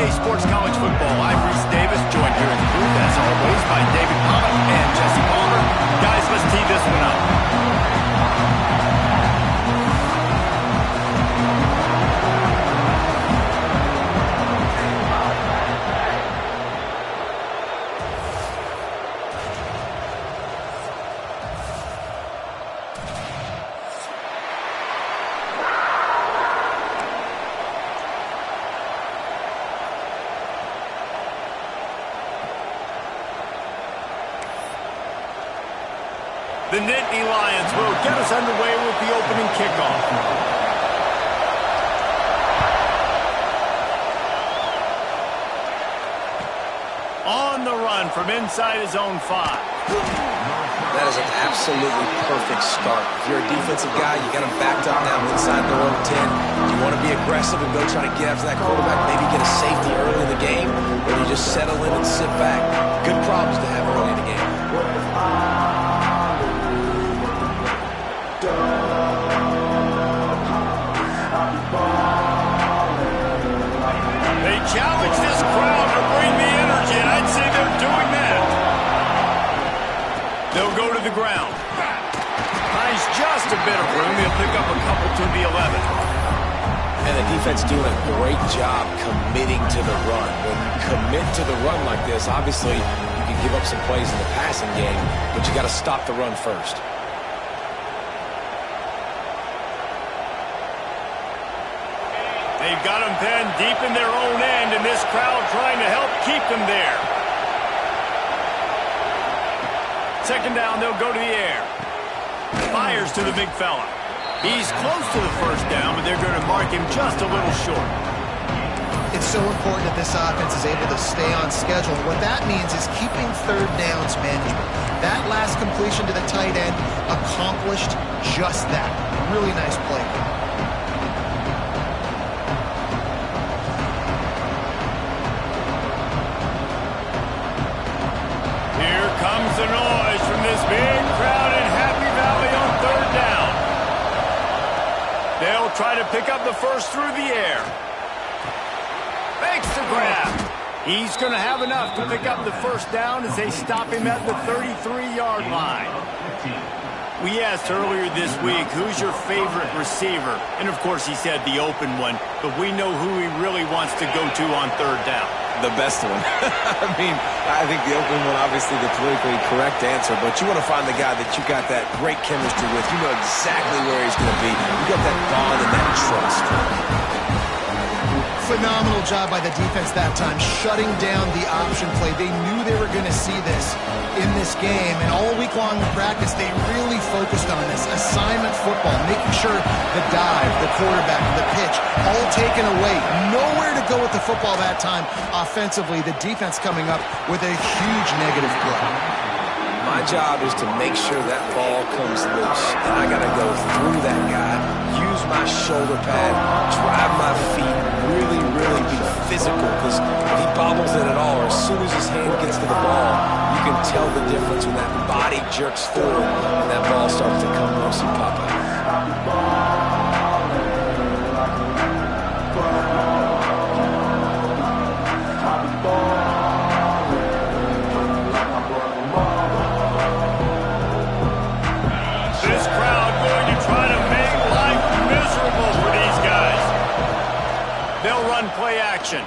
NBA Sports College Football. I'm Reese Davis, joined here in the booth, as always, by David Pollock and Jesse Palmer. Guys, let's tee this one up. The Nittany Lions will get us underway with the opening kickoff. On the run from inside his own 5. That is an absolutely perfect start. If you're a defensive guy, you got him backed up now inside their own 10. You want to be aggressive and go try to get after that quarterback, maybe get a safety early in the game, or you just settle in and sit back. Good problems to have early in the game. They challenge this crowd to bring the energy, and I'd say they're doing that. They'll go to the ground. Finds just a bit of room. He'll pick up a couple to the 11. And the defense doing a great job committing to the run. When you commit to the run like this, obviously you can give up some plays in the passing game, but you got to stop the run first. They've got them pinned deep in their own end, and this crowd trying to help keep them there. Second down, they'll go to the air. Fires to the big fella. He's close to the first down, but they're going to mark him just a little short. It's so important that this offense is able to stay on schedule. What that means is keeping third downs management. That last completion to the tight end accomplished just that. Really nice play. Here comes the noise from this big crowd in Happy Valley on third down. They'll try to pick up the first through the air. Makes the grab. He's going to have enough to pick up the first down as they stop him at the 33-yard line. We asked earlier this week, who's your favorite receiver? And, of course, he said the open one, but we know who he really wants to go to on third down. The best one. I think the open one, obviously the politically correct answer, but you want to find the guy that you got that great chemistry with. You know exactly where he's going to be. You got that bond and that trust. Phenomenal job by the defense that time, shutting down the option play. They knew they were going to see this in this game, and all week long in practice, they really focused on this assignment football, making sure the dive, the quarterback, the pitch, all taken away. Nowhere to go with the football that time. Offensively, the defense coming up with a huge negative play. My job is to make sure that ball comes loose, and I got to go through that guy, use my shoulder pad, drive my feet, really be physical, because if he bobbles it at all, or as soon as his hand gets to the ball, you can tell the difference when that body jerks forward and that ball starts to come loose and pop out. This crowd going to try to make life miserable for these guys. They'll run play action.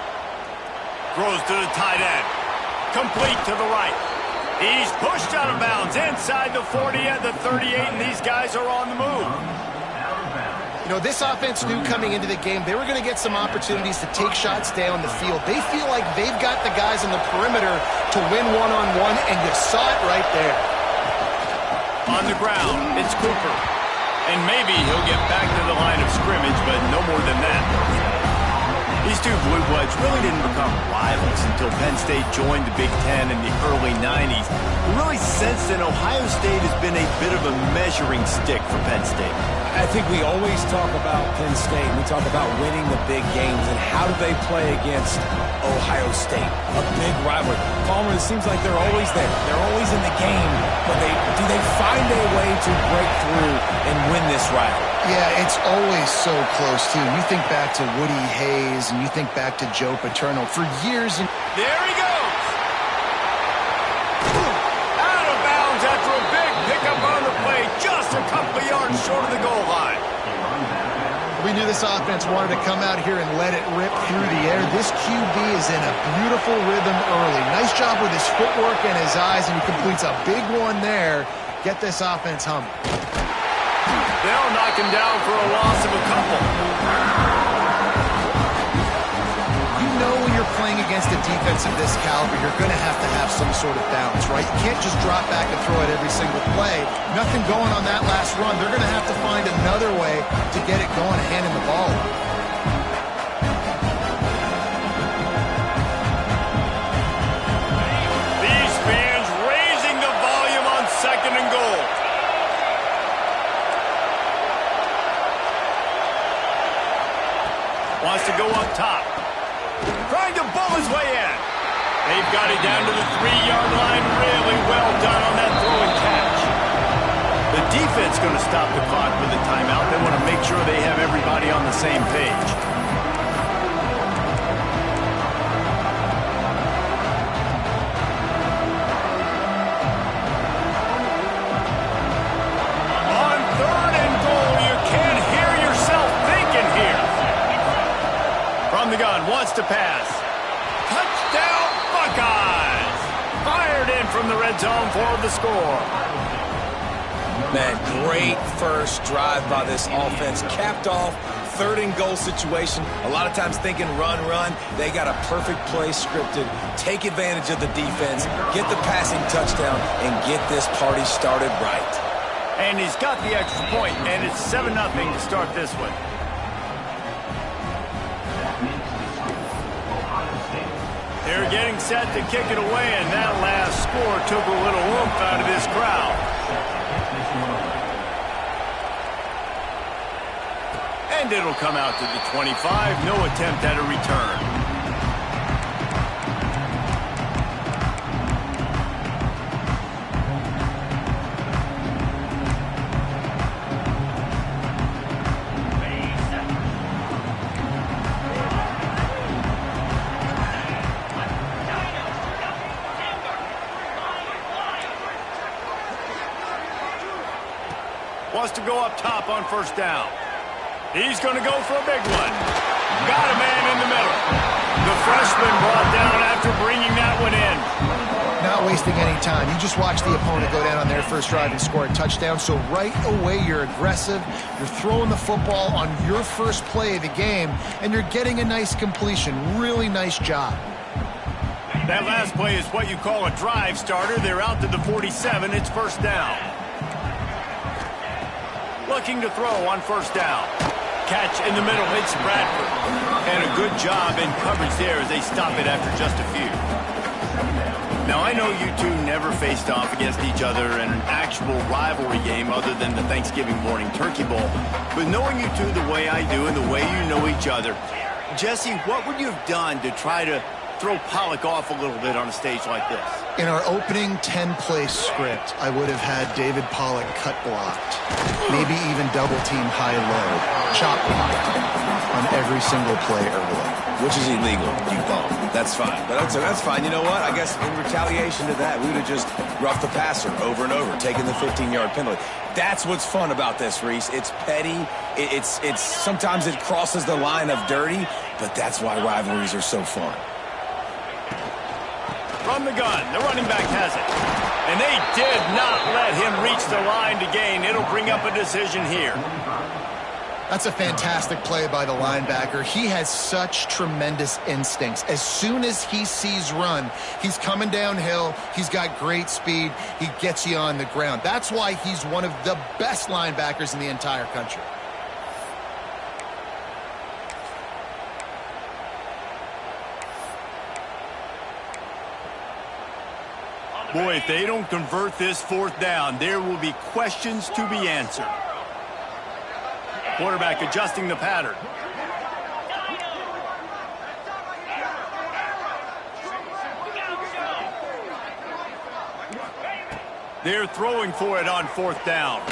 Throws to the tight end. Complete to the right. He's pushed out of bounds inside the 40 at the 38, and these guys are on the move. You know, this offense knew coming into the game they were going to get some opportunities to take shots down the field. They feel like they've got the guys on the perimeter to win one-on-one, and you saw it right there. On the ground, it's Cooper. And maybe he'll get back to the line of scrimmage, but no more than that. These two Blue Bloods really didn't become rivals until Penn State joined the Big Ten in the early 90s. We really sense that Ohio State has been a bit of a measuring stick for Penn State. I think we always talk about Penn State. We talk about winning the big games, and how do they play against Ohio State, a big rivalry? Palmer, it seems like they're always there. They're always in the game, but do they find a way to break through and win this rivalry? Yeah, it's always so close, too. You think back to Woody Hayes, and you think back to Joe Paterno. For years... There he goes! Out of bounds after a big pickup on the play, just a couple of yards short of the goal line. We knew this offense wanted to come out here and let it rip through the air. This QB is in a beautiful rhythm early. Nice job with his footwork and his eyes, and he completes a big one there. Get this offense humming. They'll knock him down for a loss of a couple. You know when you're playing against a defense of this caliber, you're going to have some sort of balance, right? You can't just drop back and throw it every single play. Nothing going on that last run. They're going to have to find another way to get it going and handing the ball off. These fans raising the volume on 2nd and goal. Wants to go up top. Trying to bull his way in. They've got it down to the 3-yard line. Really well done on that throw and catch. The defense going to stop the clock with a timeout. They want to make sure they have everybody on the same page. On 3rd and goal, you can't hear yourself thinking here. From the gun, wants to pass. Touchdown, Buckeyes! Fired in from the red zone for the score. Man, great first drive by this offense. Capped off, 3rd and goal situation. A lot of times thinking run. They got a perfect play scripted. Take advantage of the defense, get the passing touchdown, and get this party started right. And he's got the extra point, and it's 7-0 to start this one. They're getting set to kick it away, and that last score took a little oomph out of this crowd. And it'll come out to the 25. No attempt at a return. Wants to go up top on 1st down. He's going to go for a big one. Got a man in the middle. The freshman brought down after bringing that one in. Not wasting any time. You just watch the opponent go down on their first drive and score a touchdown. So right away, you're aggressive. You're throwing the football on your first play of the game, and you're getting a nice completion. Really nice job. That last play is what you call a drive starter. They're out to the 47. It's 1st down. Looking to throw on 1st down. Catch in the middle, it's Bradford. And a good job in coverage there as they stop it after just a few. Now, I know you two never faced off against each other in an actual rivalry game other than the Thanksgiving morning Turkey Bowl. But knowing you two the way I do and the way you know each other, Jesse, what would you have done to try to throw Pollock off a little bit on a stage like this? In our opening 10-play script, I would have had David Pollock cut blocked, maybe even double-team high-low, chop blocked on every single play early. Which is illegal, you bum. That's fine. But that's fine. You know what? I guess in retaliation to that, we would have just roughed the passer over and over, taking the 15-yard penalty. That's what's fun about this, Reese. It's petty. It's sometimes it crosses the line of dirty, but that's why rivalries are so fun. From the gun, the running back has it. And they did not let him reach the line to gain. It'll bring up a decision here. That's a fantastic play by the linebacker. He has such tremendous instincts. As soon as he sees run, he's coming downhill. He's got great speed. He gets you on the ground. That's why he's one of the best linebackers in the entire country. Boy, if they don't convert this 4th down, there will be questions to be answered. Quarterback adjusting the pattern. They're throwing for it on 4th down.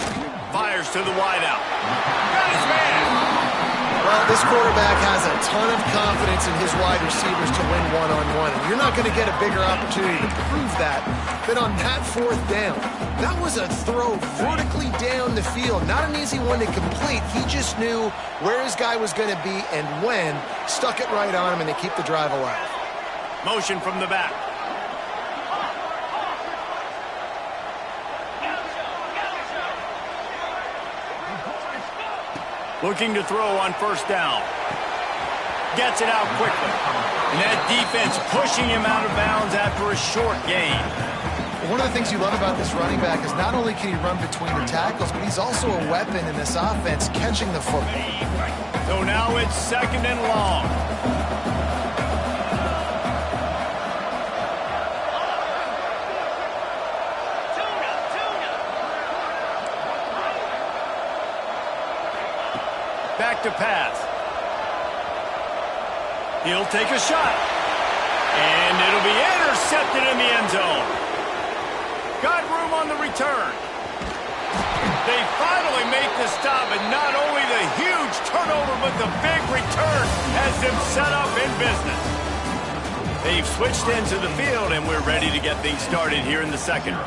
Fires to the wideout. Got his man. Well, this quarterback has a ton of confidence in his wide receivers to win one-on-one. And you're not going to get a bigger opportunity to prove that than on that 4th down. That was a throw vertically down the field. Not an easy one to complete. He just knew where his guy was going to be and when. Stuck it right on him, and they keep the drive alive. Motion from the back. Looking to throw on 1st down. Gets it out quickly. And that defense pushing him out of bounds after a short gain. One of the things you love about this running back is not only can he run between the tackles, but he's also a weapon in this offense catching the football. So now it's 2nd and long. Back to pass. He'll take a shot. And it'll be intercepted in the end zone. Got room on the return. They finally make the stop, and not only the huge turnover, but the big return has them set up in business. They've switched into the field, and we're ready to get things started here in the 2nd.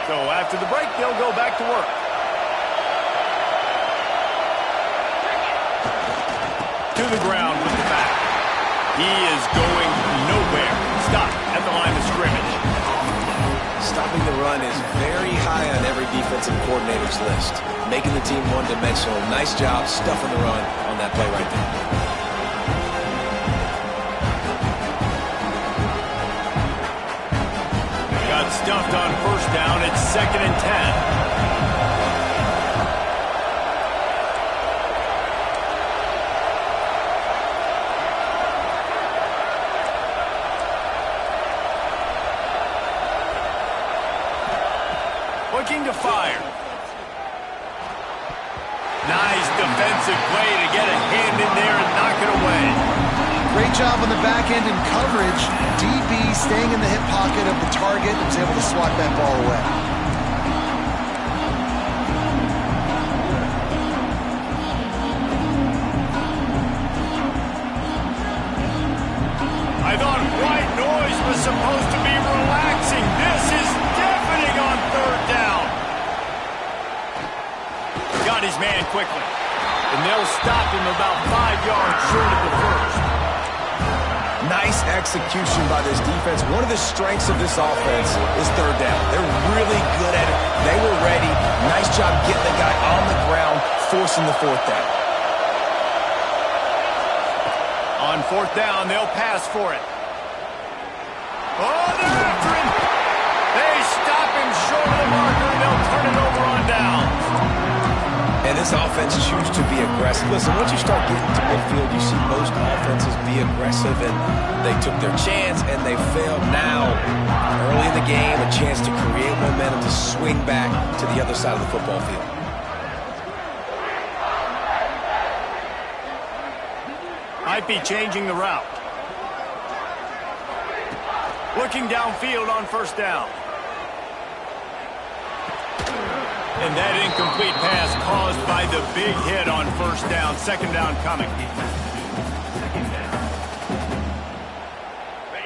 So after the break, they'll go back to work. To the ground with the back. He is going nowhere. Stop at the line of scrimmage. Stopping the run is very high on every defensive coordinator's list. Making the team one-dimensional. Nice job stuffing the run on that play right there. Got stuffed on 1st down. It's 2nd and 10. Looking to fire. Nice defensive play to get a hand in there and knock it away. Great job on the back end in coverage. DB staying in the hip pocket of the target and was able to swat that ball away. I thought white noise was supposed to be relaxing. This is deafening on 3rd down. Got his man quickly. And they'll stop him about 5 yards short of the 1st. Nice execution by this defense. One of the strengths of this offense is 3rd down. They're really good at it. They were ready. Nice job getting the guy on the ground, forcing the 4th down. On 4th down, they'll pass for it. Oh, they're after him. They stop him short of the marker, and they'll turn it over on downs. And this offense chooses to be aggressive. Listen, once you start getting to midfield, you see most offenses be aggressive, and they took their chance, and they failed. Now, early in the game, a chance to create momentum to swing back to the other side of the football field. Might be changing the route. Looking downfield on 1st down. And that incomplete pass caused by the big hit on 1st down. 2nd down coming.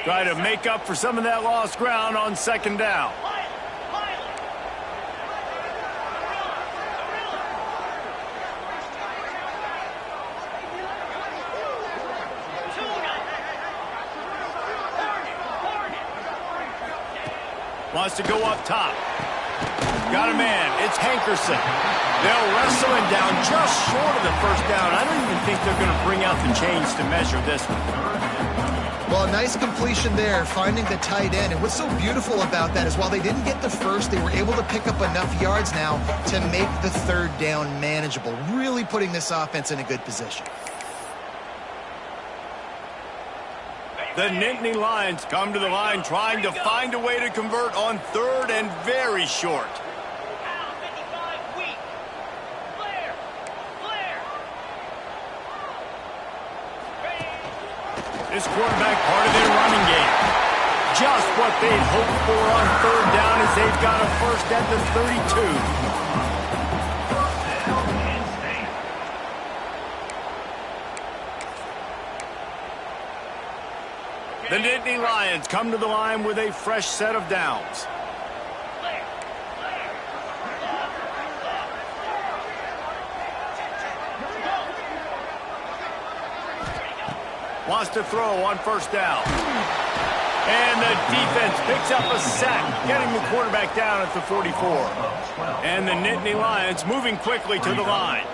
Try to make up for some of that lost ground on 2nd down. Wants to go up top. Got a man. It's Hankerson. They'll wrestle him down just short of the 1st down. I don't even think they're going to bring out the chains to measure this one. Well, a nice completion there, finding the tight end. And what's so beautiful about that is while they didn't get the 1st, they were able to pick up enough yards now to make the 3rd down manageable, really putting this offense in a good position. The Nittany Lions come to the line trying to find a way to convert on third and very short. This quarterback part of their running game. Just what they'd hoped for on third down as they've got a first at the 32. The Nittany Lions come to the line with a fresh set of downs. Wants to throw on first down. And the defense picks up a sack, getting the quarterback down at the 44. And the Nittany Lions moving quickly to the line.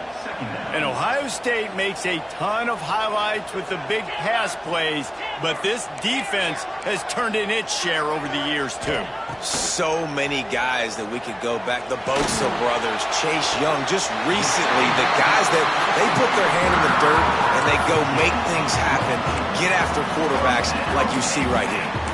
And Ohio State makes a ton of highlights with the big pass plays, but this defense has turned in its share over the years, too. So many guys that we could go back. The Bosa brothers, Chase Young, just recently, the guys that they put their hand in the dirt and they go make things happen, get after quarterbacks like you see right here.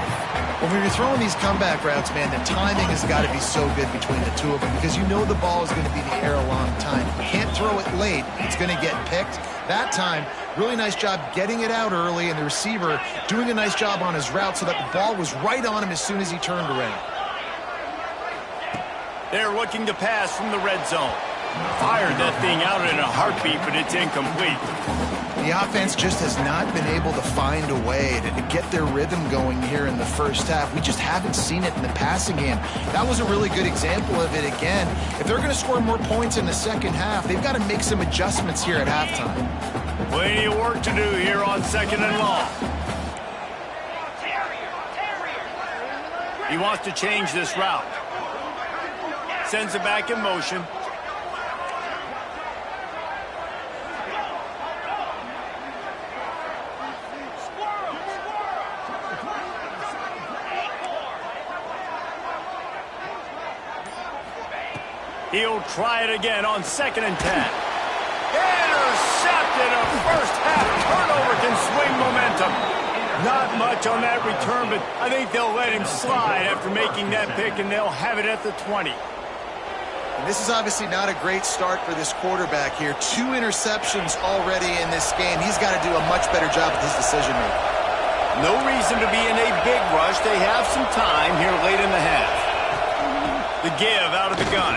When you're throwing these comeback routes, man, the timing has got to be so good between the two of them because you know the ball is going to be in the air a long time. You can't throw it late. It's going to get picked. That time, really nice job getting it out early, and the receiver doing a nice job on his route so that the ball was right on him as soon as he turned around. They're looking to pass from the red zone. Fired that thing out in a heartbeat, but it's incomplete. The offense just has not been able to find a way to get their rhythm going here in the first half. We just haven't seen it in the passing game. That was a really good example of it again. If they're going to score more points in the second half, they've got to make some adjustments here at halftime. Plenty of work to do here on second and long. He wants to change this route. Sends it back in motion. He'll try it again on 2nd and 10. Intercepted. A first half turnover can swing momentum. Not much on that return, but I think they'll let him slide after making that pick, and they'll have it at the 20. And this is obviously not a great start for this quarterback here. 2 interceptions already in this game. He's got to do a much better job with his decision-making. No reason to be in a big rush. They have some time here late in the half. The give out of the gun.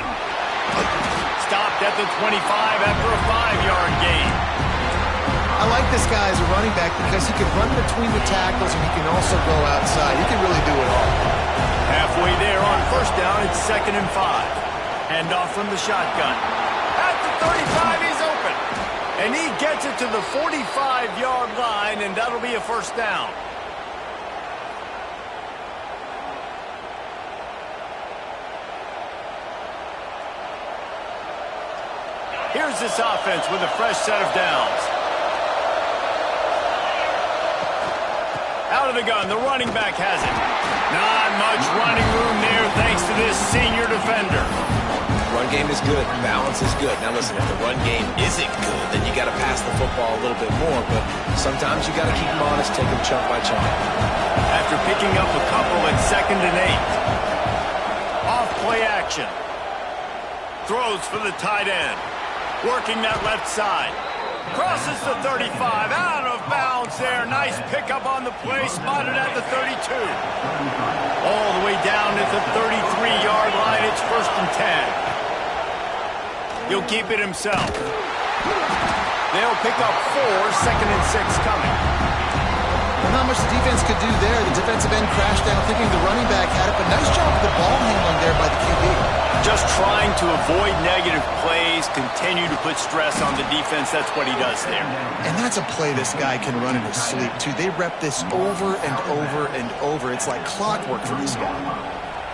Stopped at the 25 after a 5-yard gain. I like this guy as a running back because he can run between the tackles and he can also go outside. He can really do it all. Halfway there on first down, it's 2nd and 5. Handoff from the shotgun. At the 35, he's open. And he gets it to the 45-yard line, and that'll be a first down. Here's this offense with a fresh set of downs. Out of the gun, the running back has it. Not much running room there thanks to this senior defender. Run game is good. Balance is good. Now listen, if the run game isn't good, then you got to pass the football a little bit more. But sometimes you got to keep them honest, take them chunk by chunk. After picking up a couple at 2nd and 8. Off play action. Throws for the tight end. Working that left side. Crosses the 35. Out of bounds there. Nice pickup on the play. Spotted at the 32. All the way down at the 33-yard line. It's 1st and 10. He'll keep it himself. They'll pick up 4. 2nd and 6 coming. Well, not much the defense could do there. The defensive end crashed down thinking the running back had it, but nice job with the ball handling there by the QB. Just trying to avoid negative plays, continue to put stress on the defense. That's what he does there. And that's a play this guy can run in his sleep, too. They rep this over and over and over. It's like clockwork for this guy.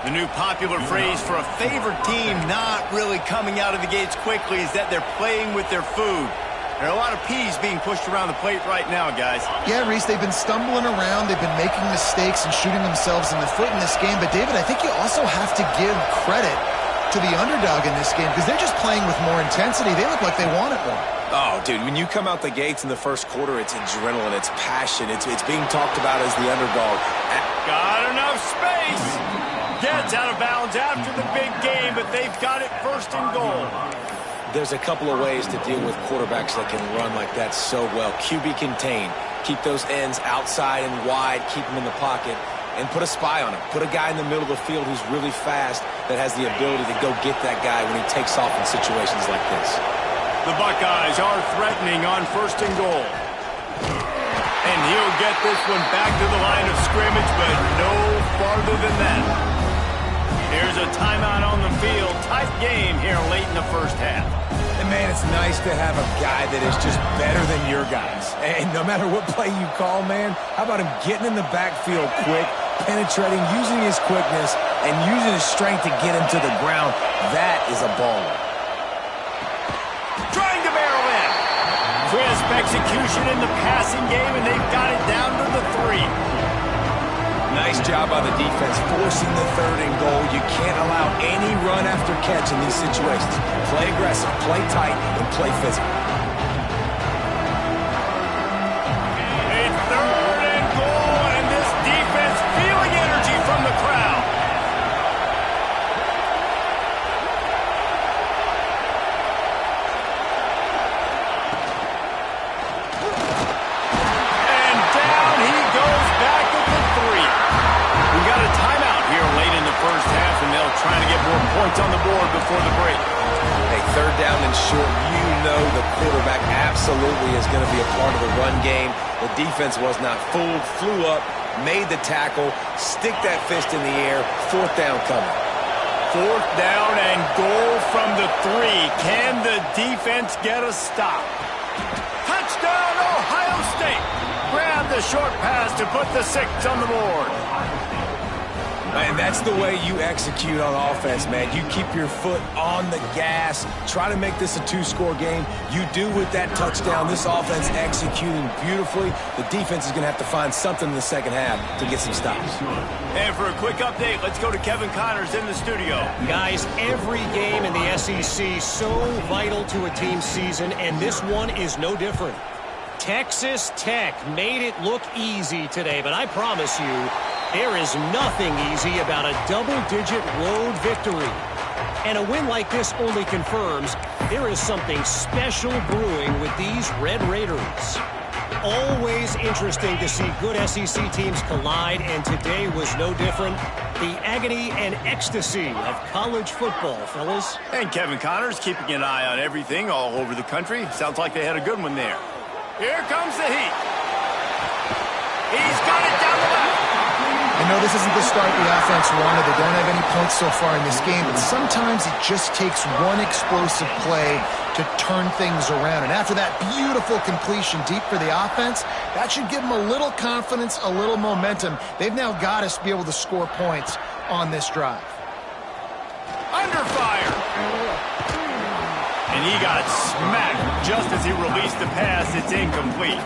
The new popular phrase for a favored team not really coming out of the gates quickly is that they're playing with their food. There are a lot of peas being pushed around the plate right now, guys. Yeah, Reese, they've been stumbling around. They've been making mistakes and shooting themselves in the foot in this game. But, David, I think you also have to give credit to the underdog in this game because they're just playing with more intensity. They look like they want it more. Oh, dude, when you come out the gates in the first quarter, it's adrenaline, it's passion, it's being talked about as the underdog. Got enough space. Gets out of bounds after the big game, but they've got it first and goal. There's a couple of ways to deal with quarterbacks that can run like that so well. QB contain. Keep those ends outside and wide. Keep them in the pocket. And put a spy on him. Put a guy in the middle of the field who's really fast that has the ability to go get that guy when he takes off in situations like this. The Buckeyes are threatening on first and goal. And he'll get this one back to the line of scrimmage, but no farther than that. Here's a timeout on the field. Tight game here late in the first half. And, man, it's nice to have a guy that is just better than your guys. And no matter what play you call, man, how about him getting in the backfield quick, penetrating, using his quickness, and using his strength to get him to the ground? That is a baller. Trying to barrel in. Crisp execution in the passing game, and they've got it down to the 3. Nice job by the defense, forcing the third and goal. You can't allow any run after catch in these situations. Play aggressive, play tight, and play physical. It's third and goal, and this defense feeling energy from the crowd. And down he goes back at the 3. We got a timeout here late in the first half, and they'll try to get more points on the board before the break. Hey, third down and short, you know the quarterback absolutely is going to be a part of the run game. The defense was not fooled, flew up, made the tackle, stick that fist in the air, fourth down coming. Fourth down and goal from the 3. Can the defense get a stop? Touchdown, Ohio State. Grab the short pass to put the 6 on the board. And that's the way you execute on offense, man. You keep your foot on the gas. Try to make this a 2-score game. You do with that touchdown. This offense executing beautifully. The defense is going to have to find something in the second half to get some stops. And for a quick update, let's go to Kevin Connors in the studio. Guys, every game in the SEC so vital to a team's season, and this one is no different. Texas Tech made it look easy today, but I promise you, there is nothing easy about a double-digit road victory. And a win like this only confirms there is something special brewing with these Red Raiders. Always interesting to see good SEC teams collide, and today was no different. The agony and ecstasy of college football, fellas. And Kevin Connors keeping an eye on everything all over the country. Sounds like they had a good one there. Here comes the heat. He's got it down the left. I know this isn't the start the offense wanted. They don't have any points so far in this game, but sometimes it just takes one explosive play to turn things around. And after that beautiful completion deep for the offense, that should give them a little confidence, a little momentum. They've now got us to be able to score points on this drive. Under fire. And he got smacked just as he released the pass. It's incomplete.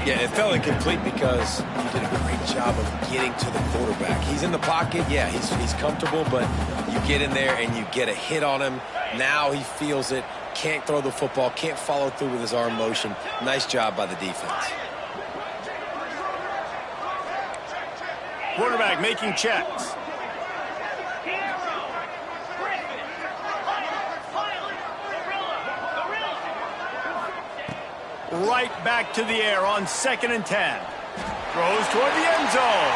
Yeah, it felt incomplete because he did a great job of getting to the quarterback. He's in the pocket. Yeah, he's comfortable, but you get in there and you get a hit on him. Now he feels it. Can't throw the football. Can't follow through with his arm motion. Nice job by the defense. Quarterback making checks. Right back to the air on 2nd and 10. Throws toward the end zone.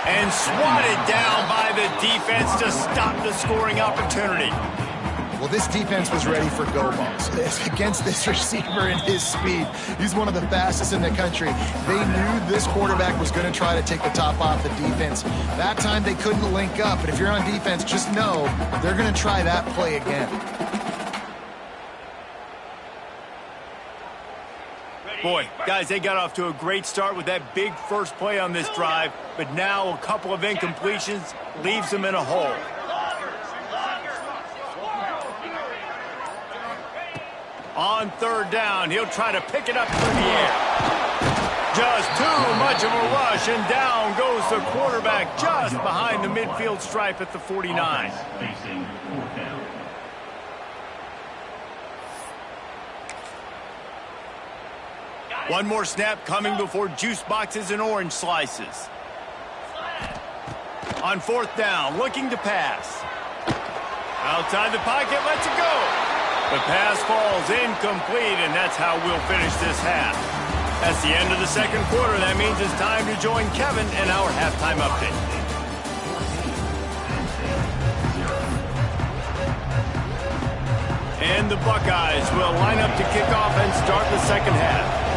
And swatted down by the defense to stop the scoring opportunity. Well, this defense was ready for go balls. Against this receiver and his speed, he's one of the fastest in the country. They knew this quarterback was going to try to take the top off the defense. That time they couldn't link up, but if you're on defense, just know they're going to try that play again. Boy, guys, they got off to a great start with that big first play on this drive, but now a couple of incompletions leaves them in a hole. On 3rd down, he'll try to pick it up through the air. Just too much of a rush, and down goes the quarterback just behind the midfield stripe at the 49. One more snap coming before juice boxes and orange slices. On fourth down, looking to pass. Outside the pocket, lets it go. The pass falls incomplete, and that's how we'll finish this half. That's the end of the second quarter. That means it's time to join Kevin in our halftime update. And the Buckeyes will line up to kick off and start the second half.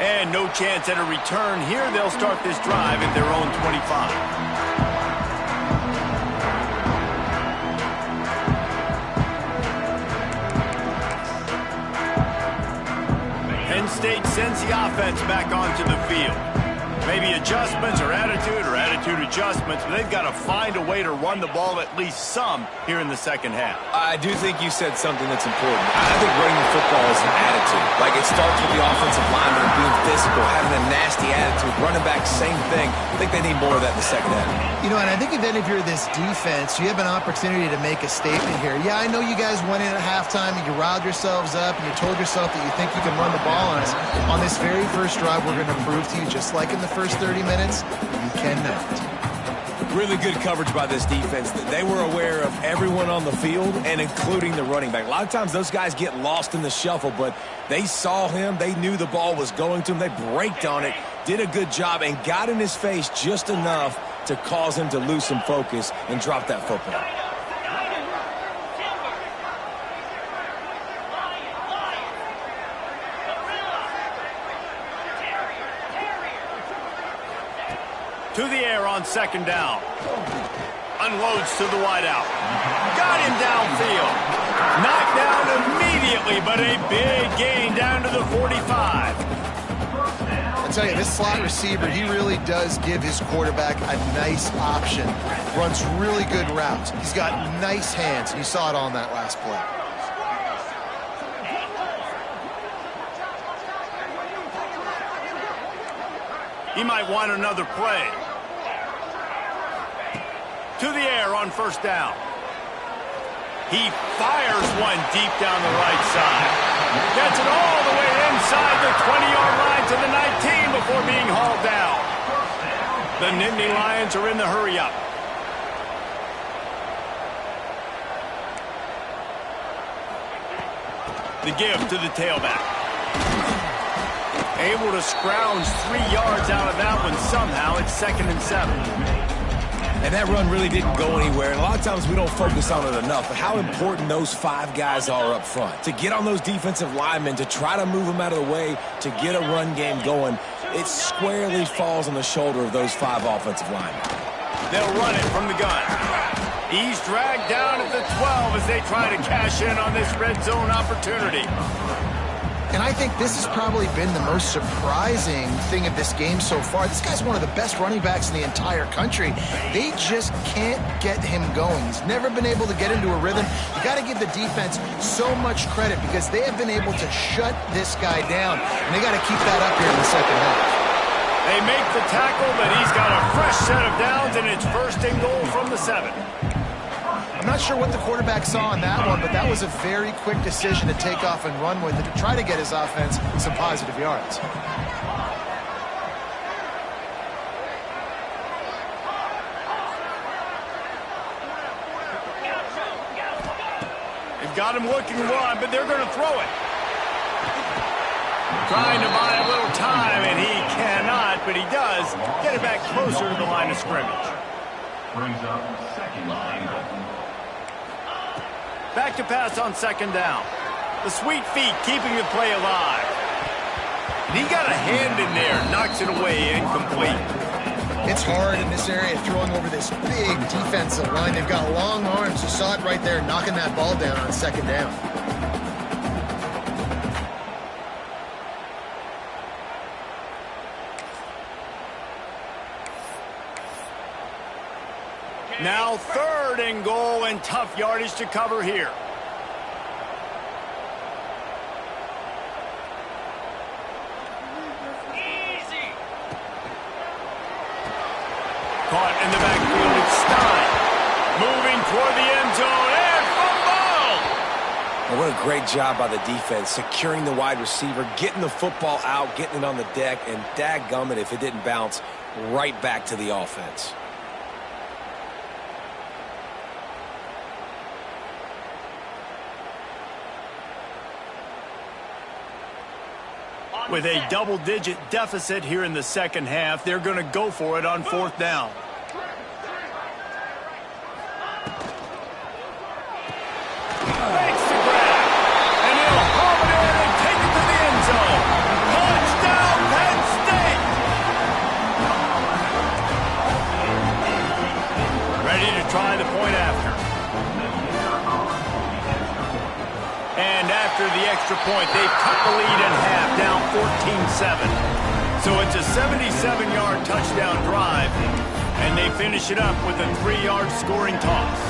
And no chance at a return here. They'll start this drive at their own 25. Penn State sends the offense back onto the field. Maybe adjustments or attitude adjustments, but they've got to find a way to run the ball at least some here in the second half. I do think you said something that's important. I think running the football is an attitude. Like, it starts with the offensive lineman being physical, having a nasty attitude. Running back, same thing. I think they need more of that in the second half. You know, and I think if you're this defense, you have an opportunity to make a statement here. Yeah, I know you guys went in at halftime and you riled yourselves up and you told yourself that you think you can run the ball on us. On this very first drive, we're going to prove to you, just like in the first 30 minutes, you cannot. Really good coverage by this defense. They were aware of everyone on the field and including the running back. A lot of times those guys get lost in the shuffle, but they saw him. They knew the ball was going to him. They braked on it, did a good job, and got in his face just enough to cause him to lose some focus and drop that football. To the air on second down. Unloads to the wideout. Got him downfield. Knocked down immediately, but a big gain down to the 45. I tell you, this slot receiver, he really does give his quarterback a nice option. Runs really good routes. He's got nice hands, and you saw it on that last play. He might want another play. To the air on first down. He fires one deep down the right side. Gets it all the way inside the 20-yard line to the 19 before being hauled down. The Nittany Lions are in the hurry-up. The give to the tailback. Able to scrounge 3 yards out of that one somehow. It's 2nd and 7. And that run really didn't go anywhere. And a lot of times we don't focus on it enough, but how important those 5 guys are up front. To get on those defensive linemen, to try to move them out of the way, to get a run game going, it squarely falls on the shoulder of those 5 offensive linemen. They'll run it from the gun. He's dragged down at the 12 as they try to cash in on this red zone opportunity. And I think this has probably been the most surprising thing of this game so far. This guy's one of the best running backs in the entire country. They just can't get him going. He's never been able to get into a rhythm. You got to give the defense so much credit because they have been able to shut this guy down. And they got to keep that up here in the second half. They make the tackle, but he's got a fresh set of downs, and it's 1st and goal from the 7. I'm not sure what the quarterback saw on that one, but that was a very quick decision to take off and run with it to try to get his offense some positive yards. They've got him looking to run, but they're going to throw it. Trying to buy a little time, and he cannot, but he does get it back closer to the line of scrimmage. Brings up second line. Back to pass on second down. The sweet feet keeping the play alive. And he got a hand in there, knocks it away, incomplete. It's hard in this area throwing over this big defensive line. They've got long arms. You saw it right there, knocking that ball down on second down. Now 3rd and goal and tough yardage to cover here. Easy. Caught in the backfield. It's Stein. toward the end zone and fumble! Well, what a great job by the defense, securing the wide receiver, getting the football out, getting it on the deck, and dadgummit if it didn't bounce right back to the offense. With a double-digit deficit here in the second half, they're going to go for it on fourth down. Makes the grab, and he'll haul it in and take it to the end zone. Touchdown, Penn State! Ready to try the point after. And after the extra point, they've cut the lead in half, down 14-7. So it's a 77-yard touchdown drive, and they finish it up with a 3-yard scoring toss.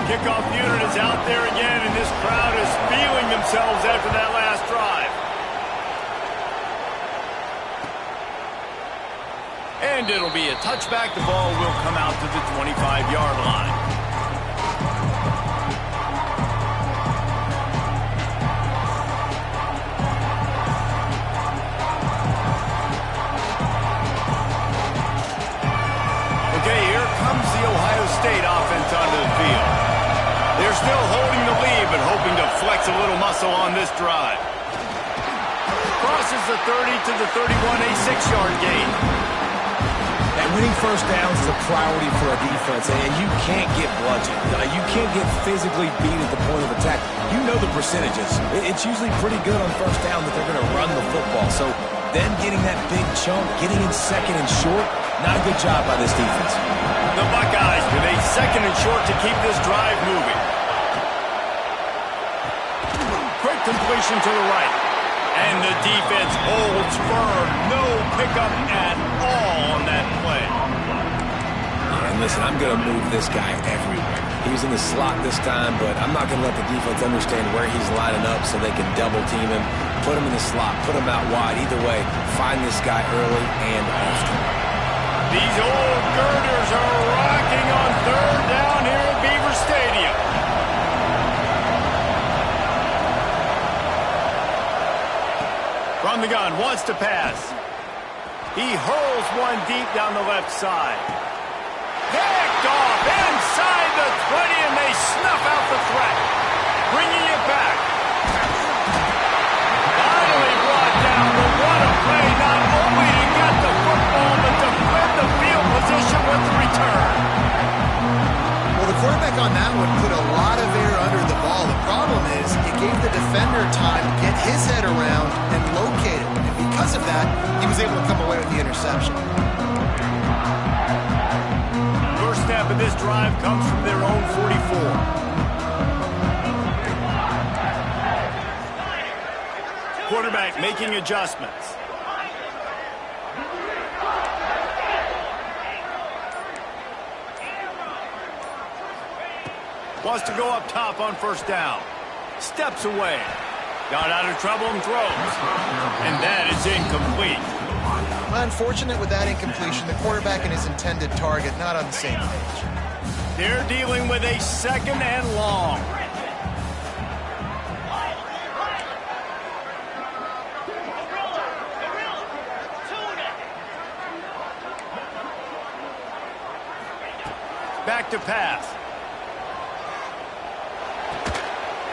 Kickoff unit is out there again, and this crowd is feeling themselves after that last drive. And it'll be a touchback. The ball will come out to the 25-yard line. State offense onto the field. They're still holding the lead, but hoping to flex a little muscle on this drive. Crosses the 30 to the 31, a 6-yard gain. And winning first downs is a priority for a defense, and you can't get bludgeoned. You can't get physically beat at the point of attack. You know the percentages. It's usually pretty good on first down that they're going to run the football. So then getting that big chunk, getting in second and short, not a good job by this defense. The Buckeyes with a second and short to keep this drive moving. Quick completion to the right. And the defense holds firm. No pickup at all on that play. And listen, I'm going to move this guy everywhere. He's in the slot this time, but I'm not going to let the defense understand where he's lining up so they can double team him, put him in the slot, put him out wide. Either way, find this guy early and often. These old girders are rocking on third down here at Beaver Stadium. From the gun, wants to pass. He hurls one deep down the left side. Picked off inside the 20, and they snuff out the threat. Bringing it back. Finally brought down, but what a play, not only to get the football, but to flip the field position with the return. Well, the quarterback on that one put a lot of air under the ball. The problem is it gave the defender time to get his head around and locate it. And because of that, he was able to come away with the interception. First snap of this drive comes from their own 44. Quarterback making adjustments. Wants to go up top on first down. Steps away. Got out of trouble and throws. And that is incomplete. Unfortunate with that incompletion. The quarterback and his intended target not on the same page. They're dealing with a second and long. Back to pass.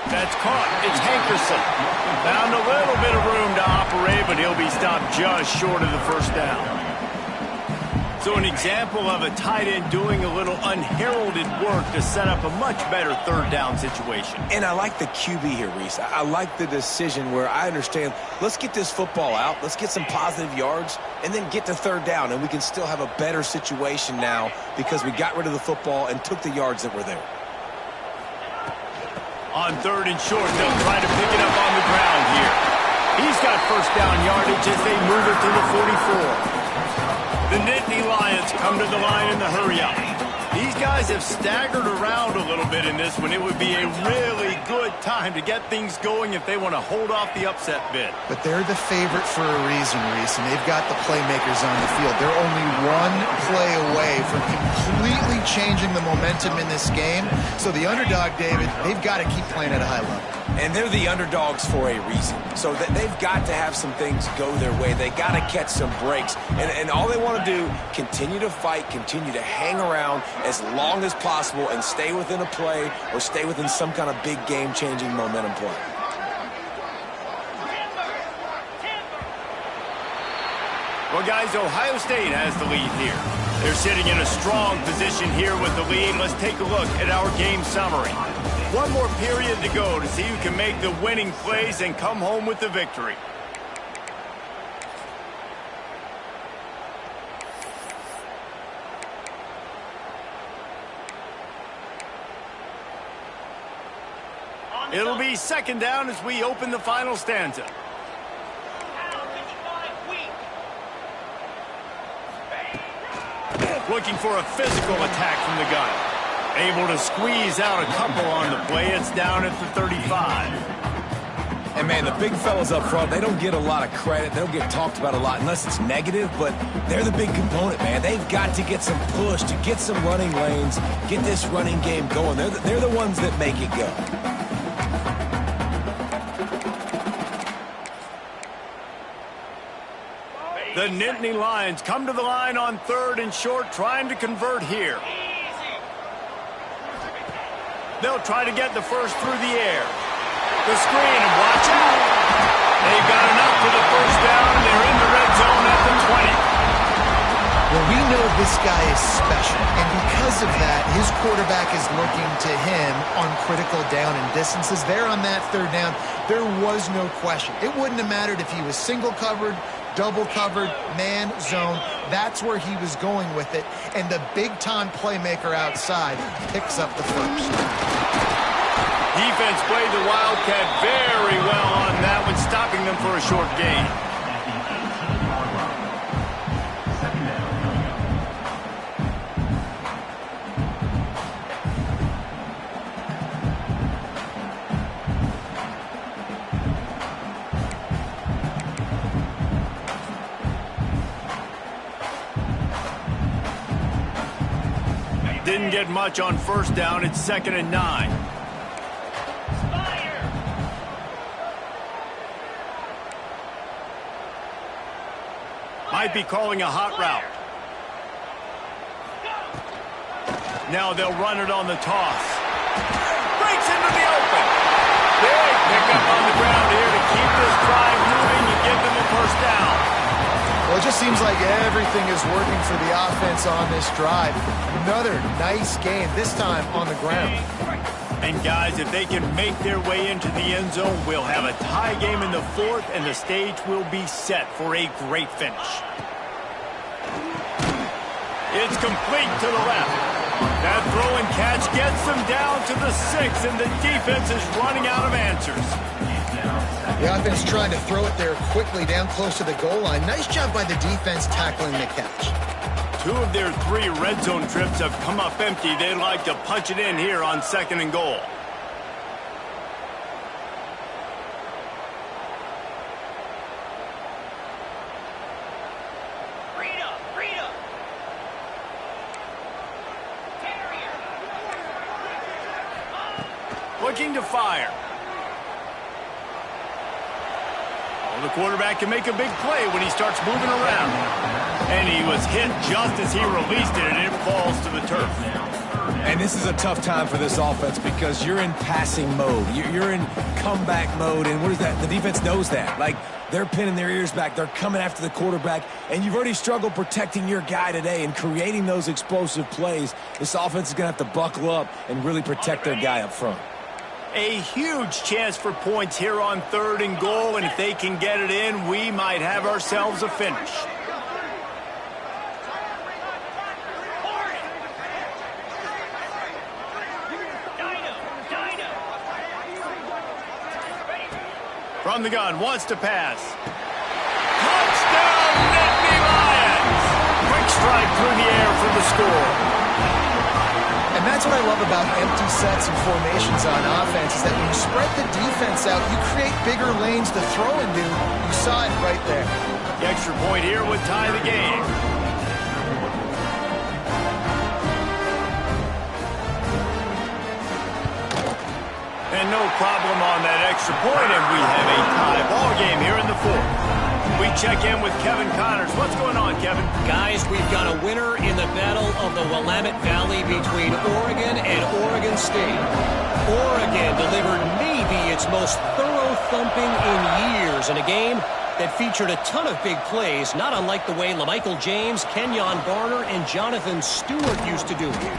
That's caught. It's Hankerson. Found a little bit of room to operate, but he'll be stopped just short of the first down. So an example of a tight end doing a little unheralded work to set up a much better third down situation. And I like the QB here, Reese. I like the decision where I understand, let's get this football out, let's get some positive yards, and then get to third down, and we can still have a better situation now because we got rid of the football and took the yards that were there. On third and short, they'll try to pick it up on the ground here. He's got first down yardage as they move it to the 44. The Nittany Lions come to the line in the hurry-up. These guys have staggered around a little bit in this one. It would be a really good time to get things going if they want to hold off the upset bid. But they're the favorite for a reason, Reese, and they've got the playmakers on the field. They're only one play away from completely changing the momentum in this game. So the underdog, David, they've got to keep playing at a high level. And they're the underdogs for a reason. So they've got to have some things go their way. They got to catch some breaks. And all they want to do, continue to fight, continue to hang around as long as possible and stay within a play or stay within some kind of big game-changing momentum play. Well, guys, Ohio State has the lead here. They're sitting in a strong position here with the lead. Let's take a look at our game summary. One more period to go to see who can make the winning plays and come home with the victory. It'll be second down as we open the final stanza. Looking for a physical attack from the gun. Able to squeeze out a couple on the play. It's down at the 35. And, man, the big fellas up front, they don't get a lot of credit. They don't get talked about a lot unless it's negative, but they're the big component, man. They've got to get some push, to get some running lanes, get this running game going. They're the ones that make it go. The Nittany Lions come to the line on 3rd and short, trying to convert here. They'll try to get the first through the air. The screen, and watch out. They've got enough for the first down, and they're in the red zone at the 20. Well, we know this guy is special, and because of that, his quarterback is looking to him on critical down and distances. There on that 3rd down, there was no question. It wouldn't have mattered if he was single covered, double covered, man, zone. That's where he was going with it. And the big-time playmaker outside picks up the first. Defense played the Wildcat very well on that one, stopping them for a short gain. Didn't get much on first down. It's 2nd and 9. Might be calling a hot route. Now they'll run it on the toss. Breaks into the open. Big pickup on the ground here to keep this drive moving and give them a first down. Well, it just seems like everything is working for the offense on this drive. Another nice game, this time on the ground. And, guys, if they can make their way into the end zone, we'll have a tie game in the 4th, and the stage will be set for a great finish. It's complete to the left. That throw and catch gets them down to the 6, and the defense is running out of answers. The offense trying to throw it there quickly down close to the goal line. Nice job by the defense tackling the catch. 2 of their 3 red zone trips have come up empty. They'd like to punch it in here on 2nd and goal. Looking to fire. Well, the quarterback can make a big play when he starts moving around. And he was hit just as he released it, and it falls to the turf. And this is a tough time for this offense because you're in passing mode. You're in comeback mode, and what is that? The defense knows that. Like, they're pinning their ears back. They're coming after the quarterback, and you've already struggled protecting your guy today and creating those explosive plays. This offense is going to have to buckle up and really protect their guy up front. A huge chance for points here on 3rd and goal, and if they can get it in, we might have ourselves a finish. From the gun, wants to pass. Touchdown, Nittany Lions! Quick strike through the air for the score. And that's what I love about empty sets and formations on offense, is that when you spread the defense out, you create bigger lanes to throw into. You saw it right there. The extra point here would tie the game. And no problem on that extra point, and we have a tie ball game here in the fourth. We check in with Kevin Connors. What's going on, Kevin? Guys, we've got a winner in the battle of the Willamette Valley between Oregon and Oregon State. Oregon delivered maybe its most thorough thumping in years in a game that featured a ton of big plays, not unlike the way LaMichael James, Kenyon Barner, and Jonathan Stewart used to do it.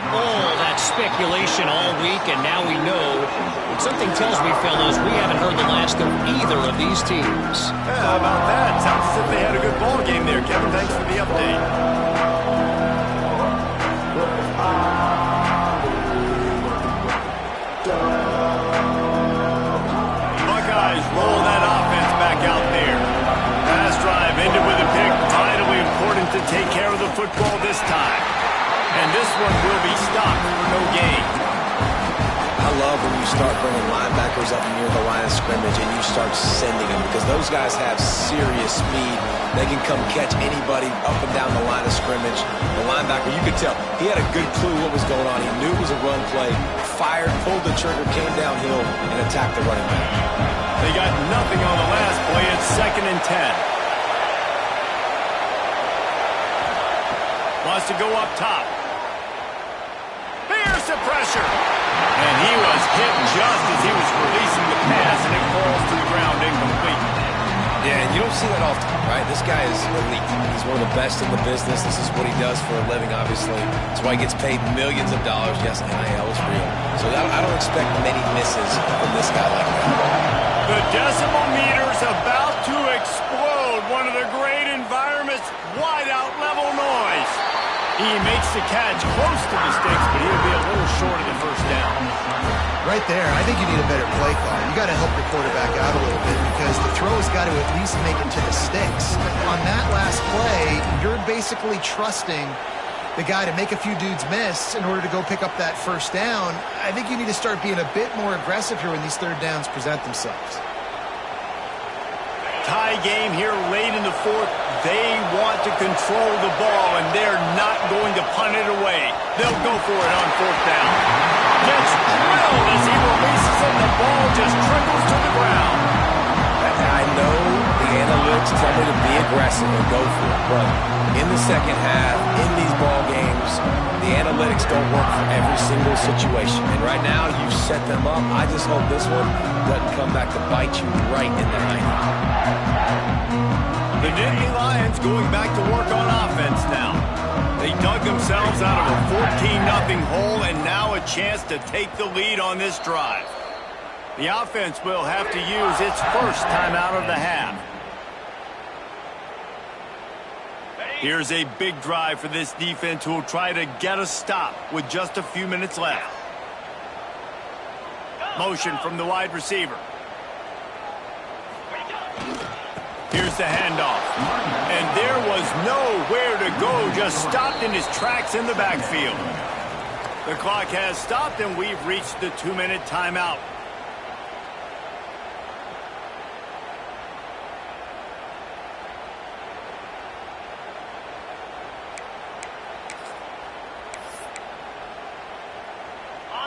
All that speculation all week, and now we know. Something tells me, fellas, we haven't heard the last of either of these teams. Yeah, how about that? Sounds as if they had a good ball game there, Kevin. Thanks for the update. Buckeyes roll that offense back out there. Pass drive ended with a pick. Vitally important to take care of the football this time. And this one will be stopped for no gain. I love when you start bringing linebackers up near the line of scrimmage and you start sending them, because those guys have serious speed. They can come catch anybody up and down the line of scrimmage. The linebacker, you could tell, he had a good clue what was going on. He knew it was a run play, fired, pulled the trigger, came downhill, and attacked the running back. They got nothing on the last play. It's 2nd and 10. Wants to go up top. Here's the pressure. And he was hit just as he was releasing the pass, and it falls to the ground incomplete. Yeah, and you don't see that often, right? This guy is elite. He's one of the best in the business. This is what he does for a living, obviously. That's why he gets paid millions of dollars. Yes, NIL is real. So I don't expect many misses from this guy like that. The decimal meter's about to explode. One of the great environments, wide out level noise. He makes the catch close to the sticks, but he'll be a little short of the first down. Right there, I think you need a better play call. You got to help your quarterback out a little bit, because the throw has got to at least make it to the sticks. On that last play, you're basically trusting the guy to make a few dudes miss in order to go pick up that first down. I think you need to start being a bit more aggressive here when these third downs present themselves. Tie game here late in the fourth. They want to control the ball, and they're not going to punt it away. They'll go for it on 4th down. Gets drilled as he releases it. The ball just trickles to the ground. I know the analytics tell me to be aggressive and go for it, but in the second half, in these ball games, the analytics don't work for every single situation. And right now, you've set them up. I just hope this one doesn't come back to bite you right in the eye. The Nittany Lions going back to work on offense now. They dug themselves out of a 14-0 hole, and now a chance to take the lead on this drive. The offense will have to use its first time out of the half. Here's a big drive for this defense, who will try to get a stop with just a few minutes left. Motion from the wide receiver. Here's the handoff. And there was nowhere to go, just stopped in his tracks in the backfield. The clock has stopped, and we've reached the 2-minute timeout.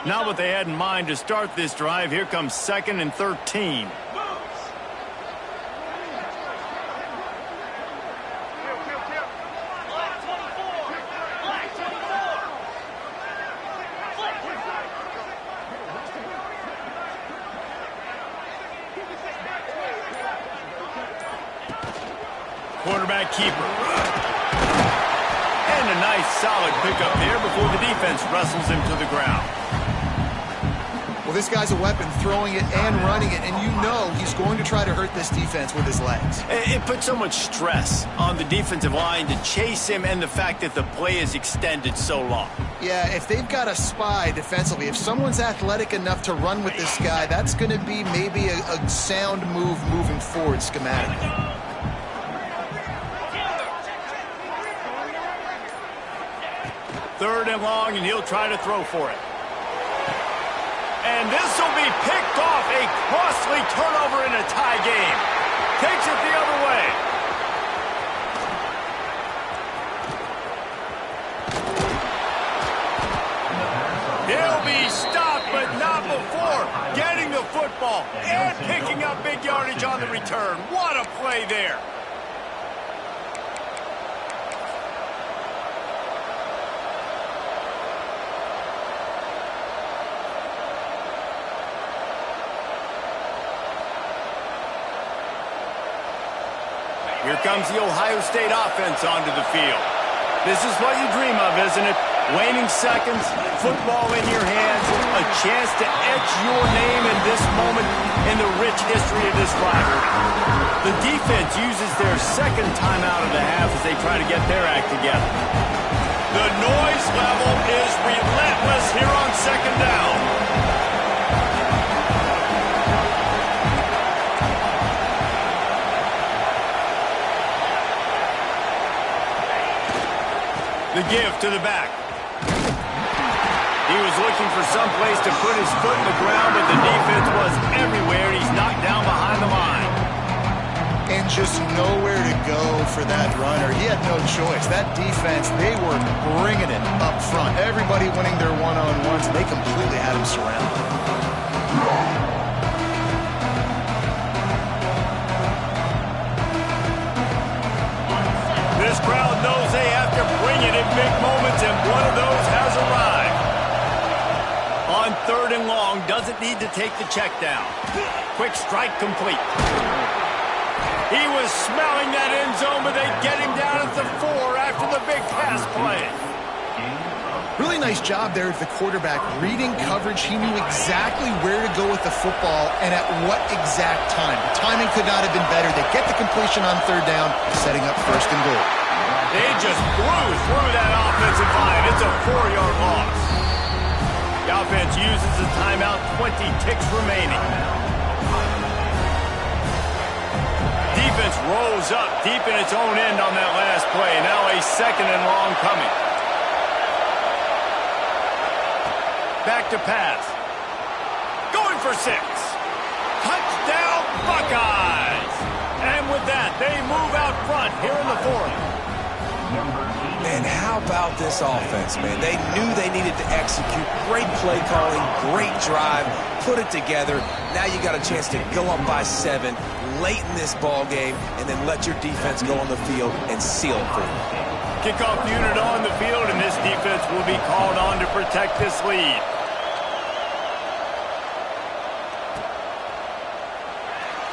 Not what they had in mind to start this drive. Here comes 2nd and 13. Quarterback keeper. And a nice solid pickup there before the defense wrestles him to the ground. Well, this guy's a weapon, throwing it and running it, and you know he's going to try to hurt this defense with his legs. It puts so much stress on the defensive line to chase him, and the fact that the play is extended so long. Yeah, if they've got a spy defensively, if someone's athletic enough to run with this guy, that's going to be maybe a sound move moving forward schematically. 3rd and long, and he'll try to throw for it. And this will be picked off. A costly turnover in a tie game. Takes it the other way. He'll be stopped, but not before getting the football and picking up big yardage on the return. What a play there. Here comes the Ohio State offense onto the field. This is what you dream of, isn't it? Waning seconds, football in your hands, a chance to etch your name in this moment in the rich history of this rivalry. The defense uses their second timeout of the half as they try to get their act together. The noise level is relentless here on 2nd down. The give to the back. He was looking for some place to put his foot in the ground, but the defense was everywhere. He's knocked down behind the line. And just nowhere to go for that runner. He had no choice. That defense, they were bringing it up front. Everybody winning their one-on-ones, and they completely had him surrounded. This crowd knows they have to bring it in big moments, and one of those has arrived. On 3rd and long, doesn't need to take the check down. Quick strike complete. He was smelling that end zone, but they get him down at the 4 after the big pass play. Really nice job there at the quarterback. Reading coverage, he knew exactly where to go with the football and at what exact time. The timing could not have been better. They get the completion on 3rd down, setting up 1st and goal. They just blew through that offensive line. It's a 4-yard loss. The offense uses the timeout, 20 ticks remaining. Defense rolls up deep in its own end on that last play. Now a 2nd and long coming. Back to pass. Going for 6. Touchdown, Buckeyes! And with that, they move out front here in the 4th. Man, how about this offense, man? They knew they needed to execute. Great play calling, great drive, put it together. Now you got a chance to go up by 7 late in this ball game and then let your defense go on the field and seal it for you. Kickoff unit on the field, and this defense will be called on to protect this lead.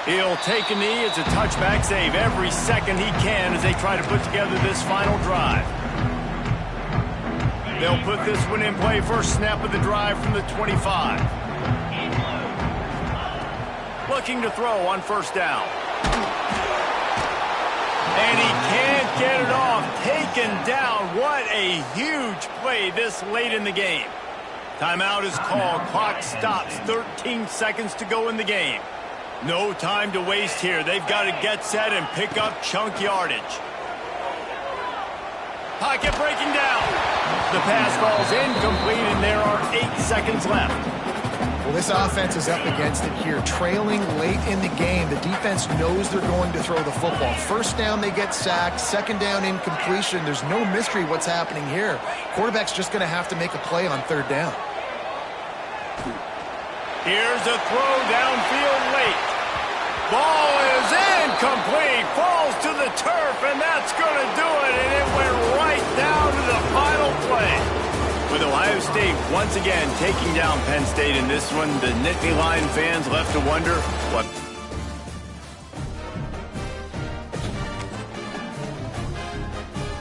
He'll take a knee. It's a touchback save every second he can as they try to put together this final drive. They'll put this one in play first snap of the drive from the 25. Looking to throw on 1st down. And he can't get it off. Taken down. What a huge play this late in the game. Timeout is called. Clock stops. 13 seconds to go in the game. No time to waste here. They've got to get set and pick up chunk yardage. Pocket breaking down. The pass falls incomplete, and there are 8 seconds left. Well, this offense is up against it here. Trailing late in the game. The defense knows they're going to throw the football. 1st down, they get sacked. 2nd down, incompletion. There's no mystery what's happening here. Quarterback's just going to have to make a play on 3rd down. Here's a throw downfield late. Ball is incomplete. Falls to the turf, and that's going to do it. And it went right down to the final play. With Ohio State once again taking down Penn State in this one, the Nittany Lion fans left to wonder what